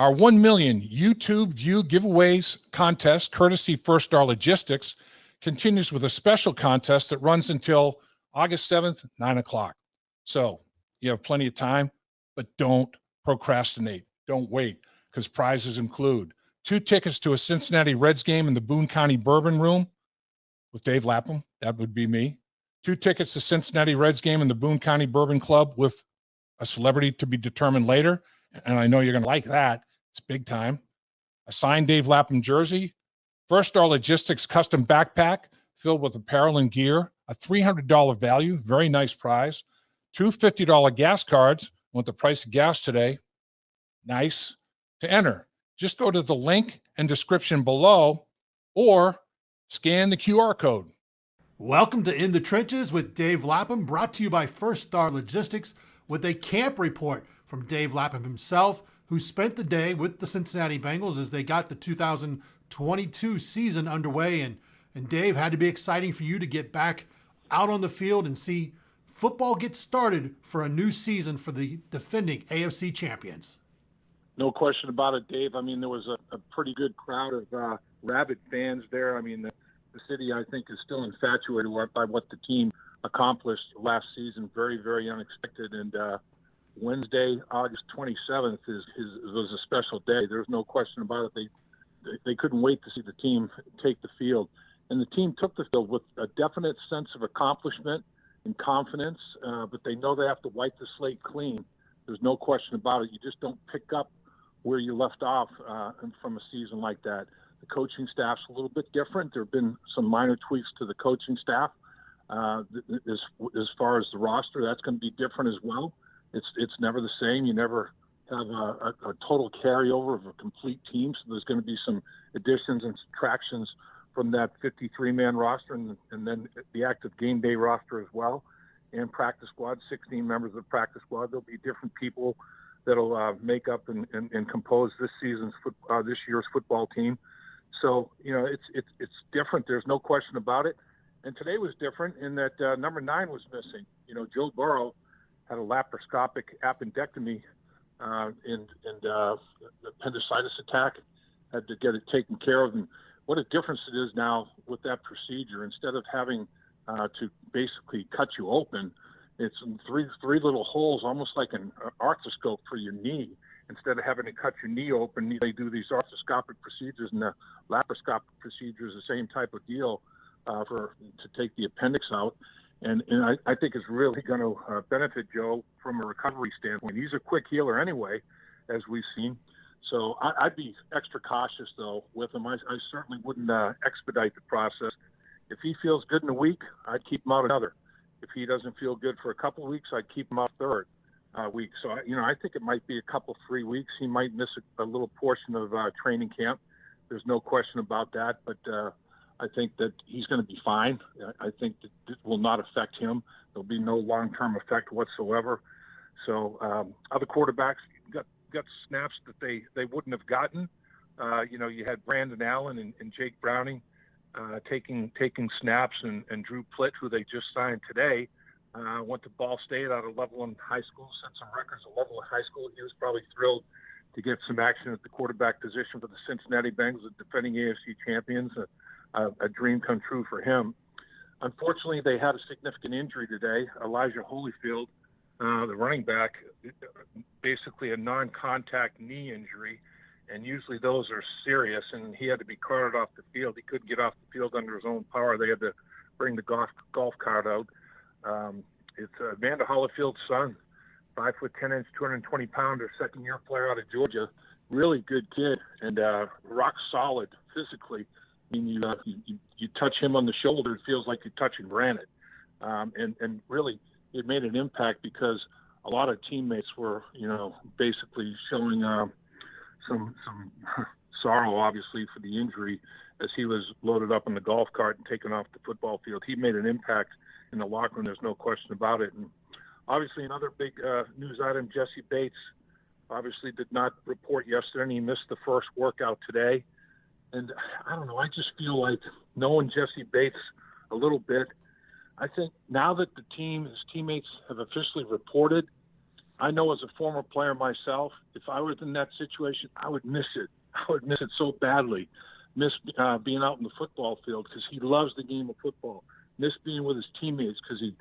Our 1 million YouTube view giveaways contest, courtesy First Star Logistics, continues with a special contest that runs until August 7th, 9 o'clock. So you have plenty of time, but don't procrastinate. Don't wait, because prizes include 2 tickets to a Cincinnati Reds game in the Boone County Bourbon Room with Dave Lapham. That would be me. 2 tickets to Cincinnati Reds game in the Boone County Bourbon Club with a celebrity to be determined later. And I know you're going to like that. It's big time. A signed Dave Lapham jersey, First Star Logistics custom backpack filled with apparel and gear, a $300 value, very nice prize, 2 $50 gas cards. Want the price of gas today? Nice. To enter, just go to the link and description below or scan the QR code. Welcome to In the Trenches with Dave Lapham, brought to you by First Star Logistics with a camp report from Dave Lapham himself, who spent the day with the Cincinnati Bengals as they got the 2022 season underway. And Dave, had to be exciting for you to get back out on the field and see football get started for a new season for the defending AFC champions. No question about it, Dave. I mean, there was a pretty good crowd of rabid fans there. I mean, the city, I think, is still infatuated by what the team accomplished last season. Very, very unexpected. And Wednesday, August 27th, was a special day. There's no question about it. They couldn't wait to see the team take the field. And the team took the field with a definite sense of accomplishment and confidence, but they know they have to wipe the slate clean. There's no question about it. You just don't pick up where you left off from a season like that. The coaching staff's a little bit different. There have been some minor tweaks to the coaching staff. As far as the roster, that's going to be different as well. It's never the same. You never have a total carryover of a complete team. So there's going to be some additions and subtractions from that 53-man roster and then the active game day roster as well. And practice squad, 16 members of the practice squad. There'll be different people that'll make up and compose this year's football team. So, you know, it's different. There's no question about it. And today was different in that number 9 was missing. You know, Joe Burrow had a laparoscopic appendectomy and appendicitis attack, had to get it taken care of. And what a difference it is now with that procedure. Instead of having to basically cut you open, it's three little holes, almost like an arthroscope for your knee. Instead of having to cut your knee open, they do these arthroscopic procedures, and the laparoscopic procedure is the same type of deal to take the appendix out. And I think it's really going to benefit Joe from a recovery standpoint. He's a quick healer anyway, as we've seen. So I'd be extra cautious, though, with him. I certainly wouldn't expedite the process. If he feels good in a week, I'd keep him out another. If he doesn't feel good for a couple of weeks, I'd keep him out third week. So, I think it might be a couple, 3 weeks. He might miss a little portion of training camp. There's no question about that. But I think that he's going to be fine. I think that it will not affect him. There'll be no long-term effect whatsoever. So other quarterbacks got snaps that they wouldn't have gotten. You had Brandon Allen and Jake Browning taking snaps, and Drew Plitt, who they just signed today, went to Ball State out of Levelland High School, set some records at Levelland High School. He was probably thrilled to get some action at the quarterback position for the Cincinnati Bengals, the defending AFC champions. A dream come true for him. Unfortunately, they had a significant injury today. Elijah Holyfield, the running back, basically a non-contact knee injury, and usually those are serious, and he had to be carted off the field. He couldn't get off the field under his own power. They had to bring the golf cart out. It's Amanda Holyfield's son, 5 foot 10 inch, 220 pounder, second-year player out of Georgia. Really good kid and rock solid physically. I mean, you touch him on the shoulder, it feels like you're touching granite. And really, it made an impact because a lot of teammates were, basically showing some sorrow, obviously, for the injury as he was loaded up in the golf cart and taken off the football field. He made an impact in the locker room. There's no question about it. And obviously, another big news item, Jesse Bates obviously did not report yesterday, and he missed the first workout today. And I don't know, I just feel like knowing Jesse Bates a little bit, I think now that his teammates have officially reported, I know as a former player myself, if I was in that situation, I would miss it. I would miss it so badly. Miss being out in the football field because he loves the game of football. Miss being with his teammates because he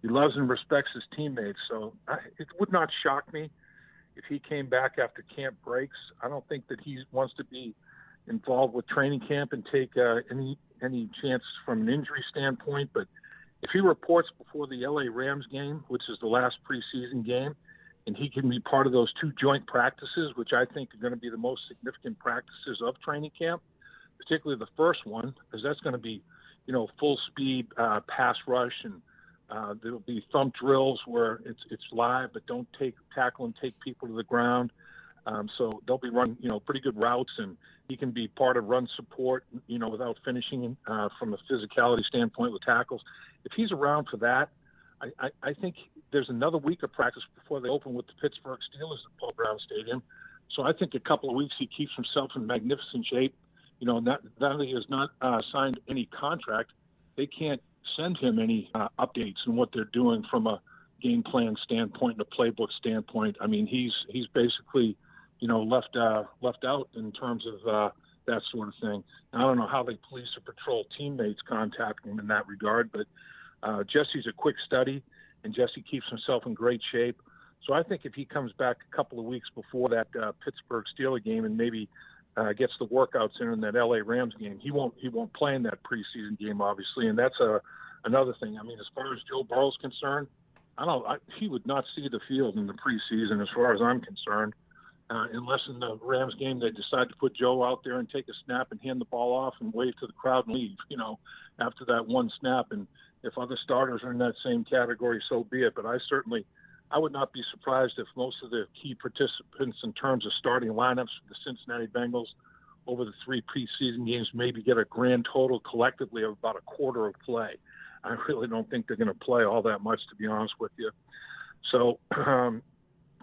loves and respects his teammates. So it would not shock me if he came back after camp breaks. I don't think that he wants to be involved with training camp and take any chance from an injury standpoint. But if he reports before the LA Rams game, which is the last preseason game, and he can be part of those 2 joint practices, which I think are going to be the most significant practices of training camp, particularly the first one, because that's going to be, full speed pass rush, and there'll be thump drills where it's live, but don't tackle and take people to the ground. So they'll be running, pretty good routes, and he can be part of run support, without finishing from a physicality standpoint with tackles. If he's around for that, I think there's another week of practice before they open with the Pittsburgh Steelers at Paul Brown Stadium. So I think a couple of weeks he keeps himself in magnificent shape. Now that he has not signed any contract, they can't send him any updates on what they're doing from a game plan standpoint and a playbook standpoint. I mean, he's basically, left out in terms of that sort of thing. I don't know how they police or patrol teammates contact him in that regard, but Jesse's a quick study, and Jesse keeps himself in great shape. So I think if he comes back a couple of weeks before that Pittsburgh Steelers game and maybe gets the workouts in that LA Rams game, he won't play in that preseason game, obviously, and that's another thing. I mean, as far as Joe Burrow's concerned, he would not see the field in the preseason, as far as I'm concerned, unless in the Rams game they decide to put Joe out there and take a snap and hand the ball off and wave to the crowd and leave, after that one snap. And if other starters are in that same category, so be it. But I would not be surprised if most of the key participants in terms of starting lineups for the Cincinnati Bengals over the 3 preseason games maybe get a grand total collectively of about a quarter of play. I really don't think they're going to play all that much, to be honest with you. So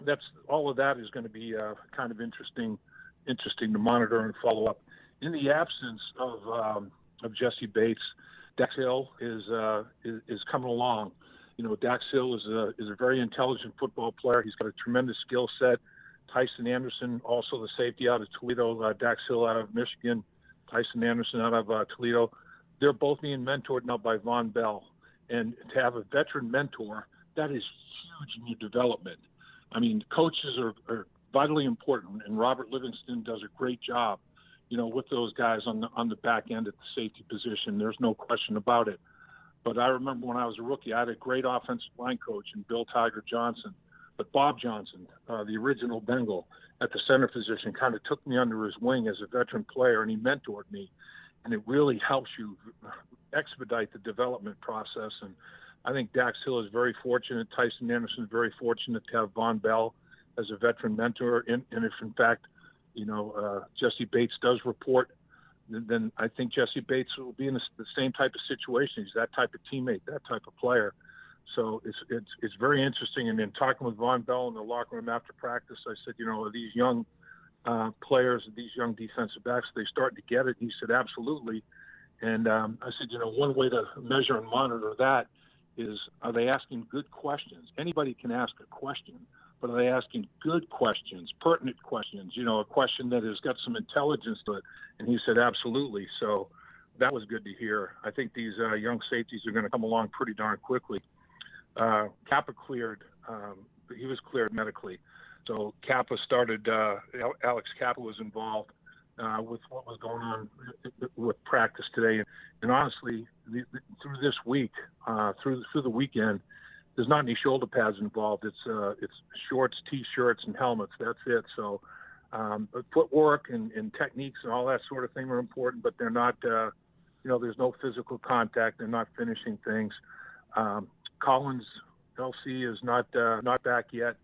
that's all of that is going to be kind of interesting to monitor and follow up. In the absence of Jesse Bates, Dax Hill is coming along. Dax Hill is a very intelligent football player. He's got a tremendous skill set. Tyson Anderson, also the safety out of Toledo. Dax Hill out of Michigan. Tyson Anderson out of Toledo. They're both being mentored now by Von Bell. And to have a veteran mentor, that is huge in your development. I mean, coaches are vitally important, and Robert Livingston does a great job, with those guys on the back end at the safety position. There's no question about it. But I remember when I was a rookie, I had a great offensive line coach in Bill Tiger Johnson. But Bob Johnson, the original Bengal at the center position, kind of took me under his wing as a veteran player, and he mentored me. And it really helps you expedite the development process. And I think Dax Hill is very fortunate. Tyson Anderson is very fortunate to have Von Bell as a veteran mentor. And if, in fact, Jesse Bates does report, then I think Jesse Bates will be in the same type of situation. He's that type of teammate, that type of player. So it's very interesting. And then talking with Von Bell in the locker room after practice, I said, are these young players, these young defensive backs, they starting to get it? And he said, absolutely. And I said, one way to measure and monitor that is, are they asking good questions? Anybody can ask a question, but are they asking good questions, pertinent questions, a question that has got some intelligence to it? And he said, absolutely. So that was good to hear. I think these young safeties are going to come along pretty darn quickly. Kappa cleared. He was cleared medically. So Kappa started, Alex Kappa was involved with what was going on with practice today. And honestly, through this week, through the weekend, there's not any shoulder pads involved. It's shorts, T-shirts, and helmets. That's it. So footwork and techniques and all that sort of thing are important, but they're not, there's no physical contact. They're not finishing things. Collins, LC, is not back yet.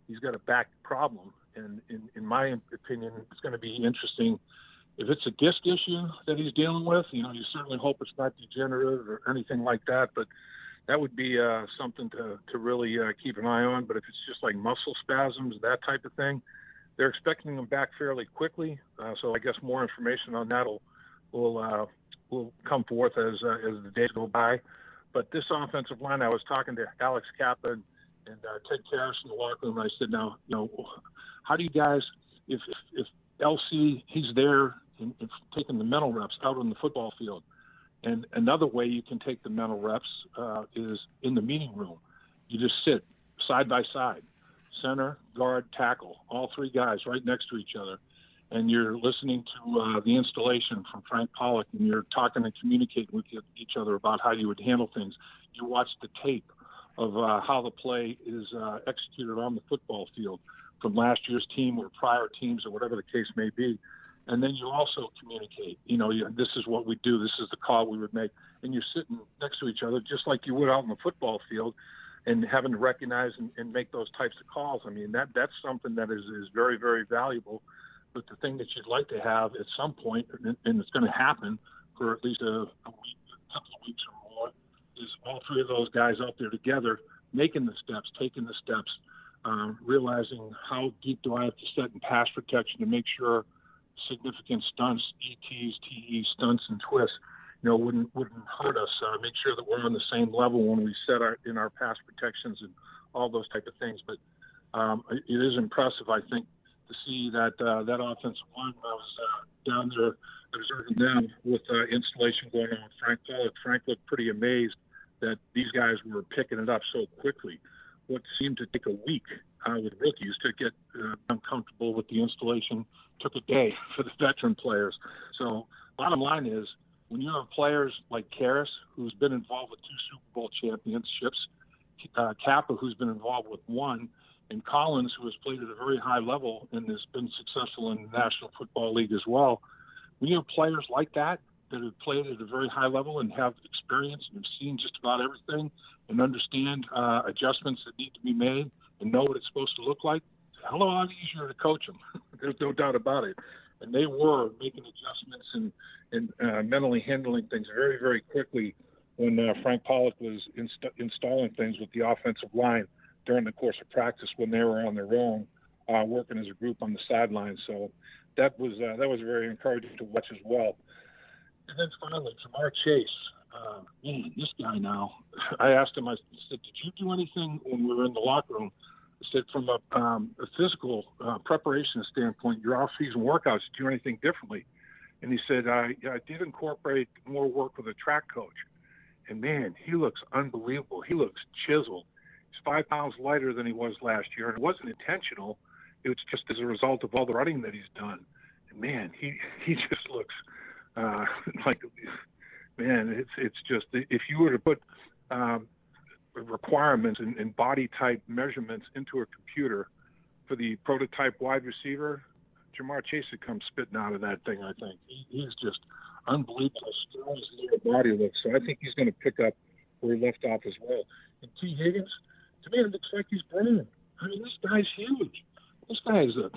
He's got a back problem. And in my opinion, it's going to be interesting. If it's a disc issue that he's dealing with, you certainly hope it's not degenerative or anything like that, but that would be something to really keep an come on. But if it's just like muscle spasms, that type of thing, they're expecting him back fairly quickly. So I guess more information on that will come forth as the days go by. But this offensive line, I was talking to Alex Kappa, and and Ted Karras in the locker room. I said, now, how do you guys, if LC, he's there and taking the mental reps out on the football field. And another way you can take the mental reps is in the meeting room. You just sit side by side, center, guard, tackle, all three guys right next to each other. And you're listening to the installation from Frank Pollock, and you're talking and communicating with each other about how you would handle things. You watch the tape of how the play is executed on the football field from last year's team or prior teams or whatever the case may be. And then you also communicate, this is what we do. This is the call we would make. And you're sitting next to each other just like you would out on the football field and having to recognize and make those types of calls. I mean, that's something that is very, very valuable. But the thing that you'd like to have at some point, and it's going to happen for at least a couple of weeks or more, is all three of those guys out there together making the steps, taking the steps, realizing how deep do I have to set in pass protection to make sure significant stunts, ETs, TEs, stunts, and twists, wouldn't hurt us. Make sure that we're on the same level when we set in our pass protections and all those type of things. But it is impressive, I think, to see that offensive line. I was down there observing them with installation going on with Frank Pollock. Frank looked pretty amazed that these guys were picking it up so quickly. What seemed to take a week with rookies to get uncomfortable with the installation took a day for the veteran players. So bottom line is, when you have players like Karras, who's been involved with 2 Super Bowl championships, Kappa, who's been involved with 1, and Collins, who has played at a very high level and has been successful in the National Football League as well, when you have players like that have played at a very high level and have experience and have seen just about everything and understand adjustments that need to be made and know what it's supposed to look like, it's a hell of a lot easier to coach them. There's no doubt about it. And they were making adjustments and mentally handling things very, very quickly when Frank Pollock was installing things with the offensive line during the course of practice when they were on their own, working as a group on the sidelines. So that was very encouraging to watch as well. And then finally, Jamar Chase. This guy now, I asked him, I said, did you do anything when we were in the locker room? I said, from a physical preparation standpoint, your off-season workouts, did you do anything differently? And he said, I did incorporate more work with a track coach. And, man, he looks unbelievable. He looks chiseled. He's 5 pounds lighter than he was last year, and it wasn't intentional. It was just as a result of all the running that he's done. And, man, he just looks like, man, it's just, if you were to put requirements and body type measurements into a computer for the prototype wide receiver, Jamar Chase would come spitting out of that thing, I think. He's just unbelievable how strong his lower body looks. So I think he's going to pick up where he left off as well. And T. Higgins, to me, it looks like he's growing. I mean, this guy's huge. This guy is a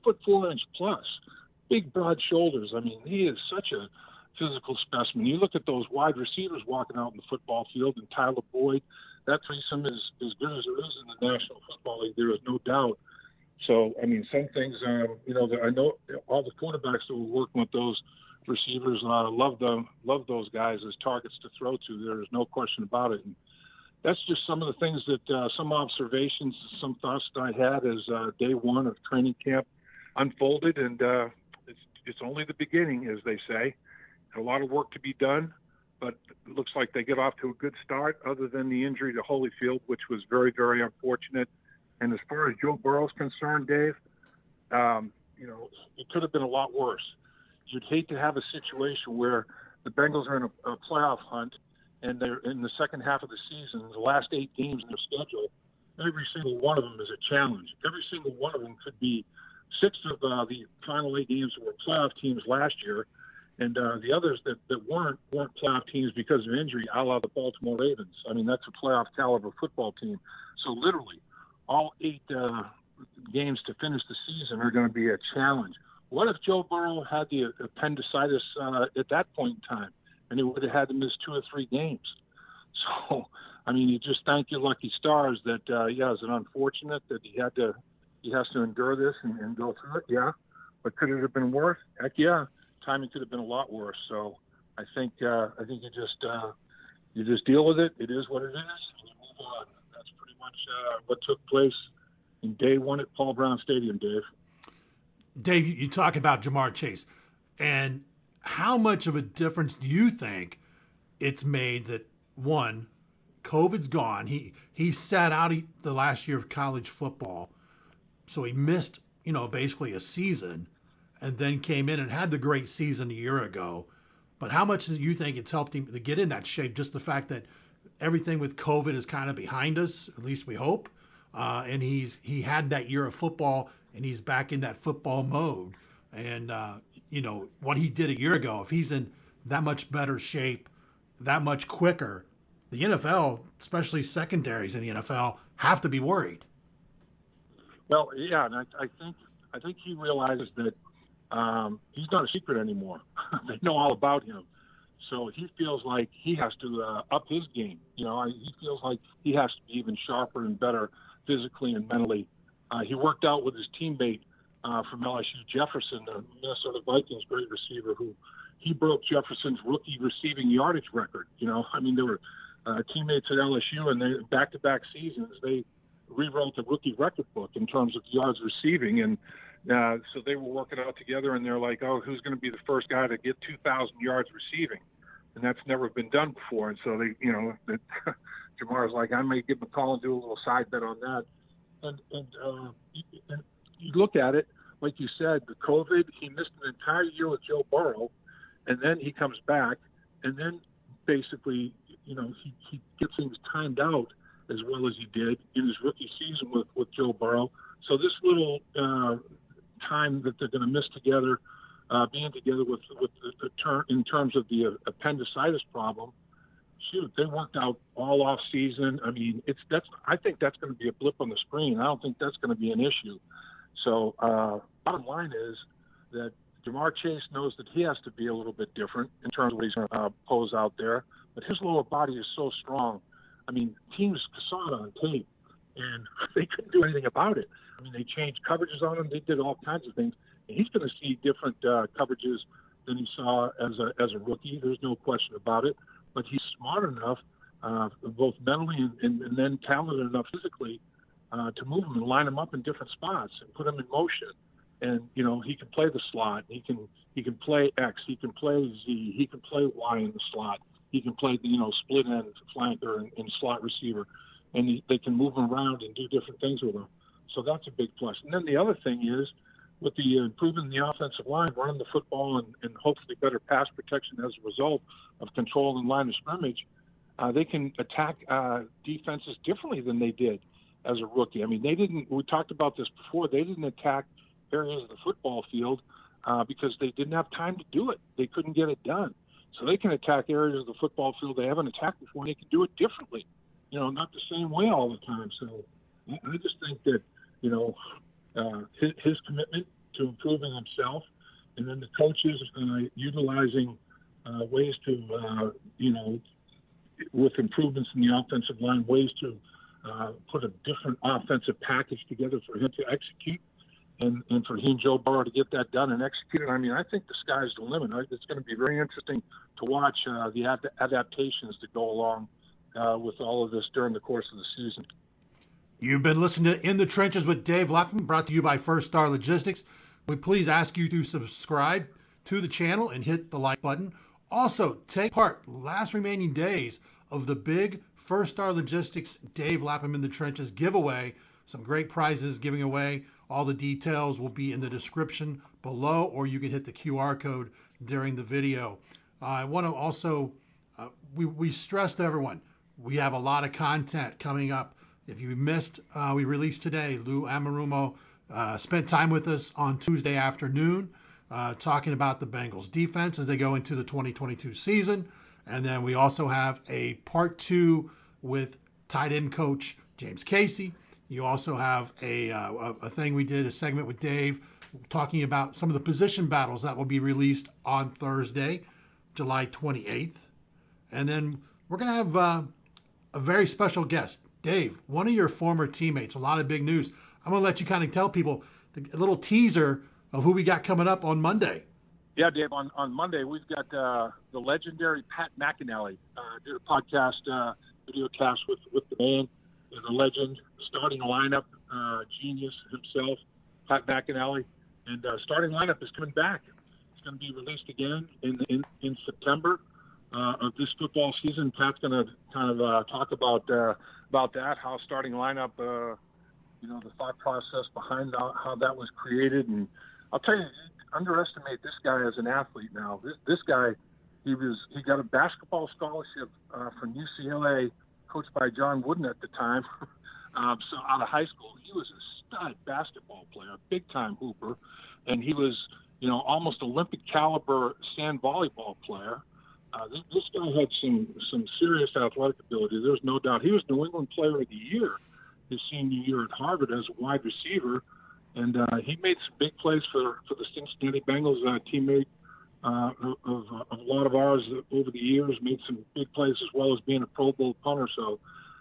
6'4" plus, big, broad shoulders. I mean, he is such a physical specimen. You look at those wide receivers walking out in the football field, and Tyler Boyd, that threesome is as good as there is in the National Football League. There is no doubt. So, I mean, some things, I know all the quarterbacks that were working with those receivers love those guys as targets to throw to. There is no question about it. And that's just some of the things that some observations, some thoughts that I had as day one of training camp unfolded. And it's only the beginning, as they say. A lot of work to be done, but it looks like they get off to a good start, other than the injury to Holyfield, which was very, very unfortunate. And as far as Joe Burrow's concerned, Dave, it could have been a lot worse. You'd hate to have a situation where the Bengals are in a playoff hunt and they're in the second half of the season, the last 8 games in their schedule, every single one of them is a challenge. Every single one of them could be 6 of the final 8 games were playoff teams last year, and the others that weren't playoff teams because of injury, a la the Baltimore Ravens. I mean, that's a playoff caliber football team. So literally, all 8 games to finish the season are going to be a challenge. What if Joe Burrow had the appendicitis at that point in time, and he would have had to miss 2 or 3 games? So, I mean, you just thank your lucky stars that, is it unfortunate that he has to endure this and go through it? Yeah. But could it have been worse? Heck yeah. Timing could have been a lot worse. So I think you just deal with it. It is what it is, and you move on. That's pretty much much what took place in day one at Paul Brown Stadium, Dave. Dave, you talk about Jamar Chase, and how much of a difference do you think it's made that, one, COVID's gone. He sat out the last year of college football, so he missed, basically a season, and then came in and had the great season a year ago. But how much do you think it's helped him to get in that shape? Just the fact that everything with COVID is kind of behind us, at least we hope, and he had that year of football, and he's back in that football mode. And what he did a year ago, if he's in that much better shape, that much quicker, the NFL, especially secondaries in the NFL, have to be worried. Well, yeah, and I think he realizes that he's not a secret anymore. They know all about him, so he feels like he has to up his game. He feels like he has to be even sharper and better physically and mentally. He worked out with his teammate from LSU, Jefferson, the Minnesota Vikings great receiver, who he broke Jefferson's rookie receiving yardage record. They were teammates at LSU, and they back-to-back seasons they rewrote the rookie record book in terms of yards receiving, and so they were working out together, and they're like, oh, who's going to be the first guy to get 2,000 yards receiving? And that's never been done before. And so Jamar's like, I may give him a call and do a little side bet on that. And you look at it, like you said, the COVID, he missed an entire year with Joe Burrow, and then he comes back, and then basically, he gets things timed out as well as he did in his rookie season with Joe Burrow. So this little time that they're going to miss together, being together with in terms of the appendicitis problem, shoot, they worked out all off season. I mean, I think that's going to be a blip on the screen. I don't think that's going to be an issue. So bottom line is that Jamar Chase knows that he has to be a little bit different in terms of what he's going to pose out there. But his lower body is so strong. I mean, teams saw it on tape, and they couldn't do anything about it. I mean, they changed coverages on him. They did all kinds of things. And he's going to see different coverages than he saw as a rookie. There's no question about it. But he's smart enough, both mentally and then talented enough physically, to move him and line him up in different spots and put him in motion. And he can play the slot. He can play X. He can play Z. He can play Y in the slot. He can play split end flanker and slot receiver, and they can move him around and do different things with him. So that's a big plus. And then the other thing is, with the improvement in the offensive line, running the football and hopefully better pass protection as a result of controlling line of scrimmage, they can attack defenses differently than they did as a rookie. I mean, we talked about this before, they didn't attack areas of the football field because they didn't have time to do it. They couldn't get it done. So they can attack areas of the football field they haven't attacked before, and they can do it differently, not the same way all the time. So I just think that, his commitment to improving himself, and then the coaches utilizing ways to, with improvements in the offensive line, ways to put a different offensive package together for him to execute. And for he and Joe Burrow to get that done and execute it, I mean, I think the sky's the limit. It's going to be very interesting to watch the adaptations that go along with all of this during the course of the season. You've been listening to In the Trenches with Dave Lapham, brought to you by First Star Logistics. We please ask you to subscribe to the channel and hit the like button. Also, take part last remaining days of the big First Star Logistics Dave Lapham in the Trenches giveaway. Some great prizes giving away. All the details will be in the description below, or you can hit the QR code during the video. I want to also, we stress to everyone, we have a lot of content coming up. If you missed, we released today, Lou Amarumo spent time with us on Tuesday afternoon talking about the Bengals defense as they go into the 2022 season. And then we also have a part 2 with tight end coach James Casey. You also have a thing we did, a segment with Dave, talking about some of the position battles that will be released on Thursday, July 28th. And then we're going to have a very special guest. Dave, one of your former teammates, a lot of big news. I'm going to let you kind of tell people a little teaser of who we got coming up on Monday. Yeah, Dave, on Monday, we've got the legendary Pat McAnally, did a podcast, video cast with the man. the legend, starting lineup genius himself, Pat McAnally, and starting lineup is coming back. It's going to be released again in September of this football season. Pat's going to kind of talk about that, how starting lineup, the thought process behind how that was created. And I'll tell you, underestimate this guy as an athlete now. This guy, he got a basketball scholarship from UCLA, coached by John Wooden at the time. So out of high school, he was a stud basketball player, big time hooper, and he was, almost Olympic caliber sand volleyball player. This guy had some serious athletic ability. There's no doubt. He was New England Player of the Year his senior year at Harvard as a wide receiver, and he made some big plays for the Cincinnati Bengals, teammate of a lot of ours over the years, made some big plays as well as being a Pro Bowl punter. So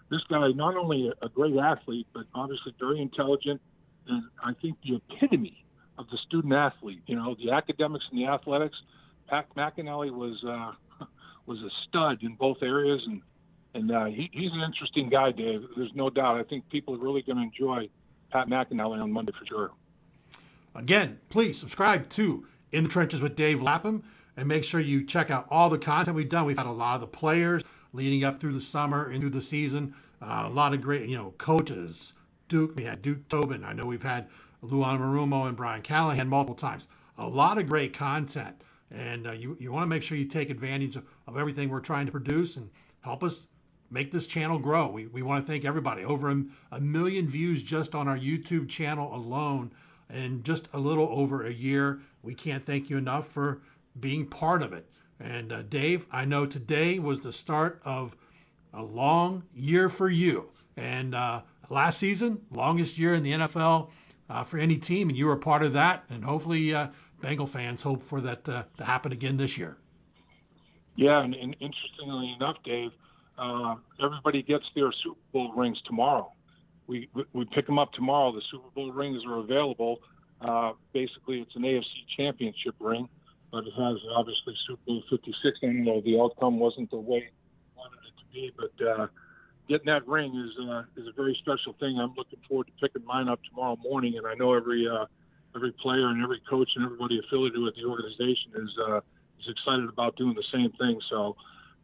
this guy, not only a great athlete, but obviously very intelligent, and I think the epitome of the student athlete, the academics and the athletics. Pat McAnally was a stud in both areas, and he's an interesting guy, Dave. There's no doubt. I think people are really going to enjoy Pat McAnally on Monday for sure. Again, please subscribe to In the Trenches with Dave Lapham, and make sure you check out all the content we've done. We've had a lot of the players leading up through the summer and through the season. A lot of great, coaches. We had Duke Tobin. I know we've had Luan Marumo and Brian Callahan multiple times. A lot of great content. And you want to make sure you take advantage of everything we're trying to produce and help us make this channel grow. We want to thank everybody. Over a million views just on our YouTube channel alone in just a little over a year. We can't thank you enough for being part of it. And Dave, I know today was the start of a long year for you. And last season, longest year in the NFL for any team, and you were a part of that. And hopefully Bengal fans hope for that to happen again this year. Yeah, and interestingly enough, Dave, everybody gets their Super Bowl rings tomorrow. We pick them up tomorrow. The Super Bowl rings are available. Basically, it's an AFC Championship ring, but it has obviously Super Bowl 56. I know the outcome wasn't the way we wanted it to be, but getting that ring is a very special thing. I'm looking forward to picking mine up tomorrow morning, and I know every player and every coach and everybody affiliated with the organization is excited about doing the same thing. So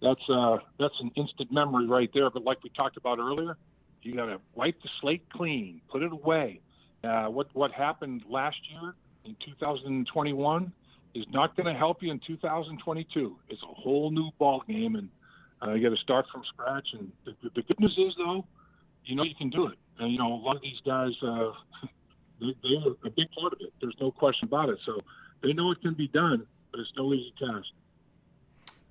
that's an instant memory right there. But like we talked about earlier, you got to wipe the slate clean, put it away. What happened last year in 2021 is not going to help you in 2022. It's a whole new ball game, and you got to start from scratch. And the good news is, though, you can do it. And a lot of these guys, they're a big part of it. There's no question about it. So they know it can be done, but it's no easy task.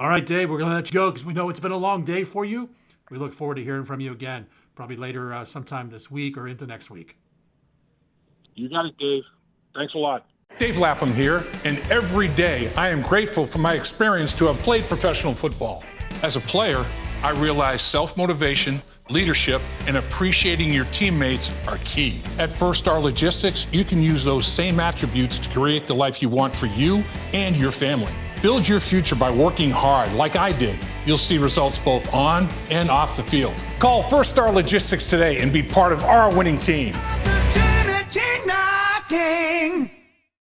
All right, Dave, we're going to let you go because we know it's been a long day for you. We look forward to hearing from you again, probably later sometime this week or into next week. You got it, Dave. Thanks a lot. Dave Lapham here, and every day I am grateful for my experience to have played professional football. As a player, I realize self-motivation, leadership, and appreciating your teammates are key. At First Star Logistics, you can use those same attributes to create the life you want for you and your family. Build your future by working hard like I did. You'll see results both on and off the field. Call First Star Logistics today and be part of our winning team. Opportunity knocking.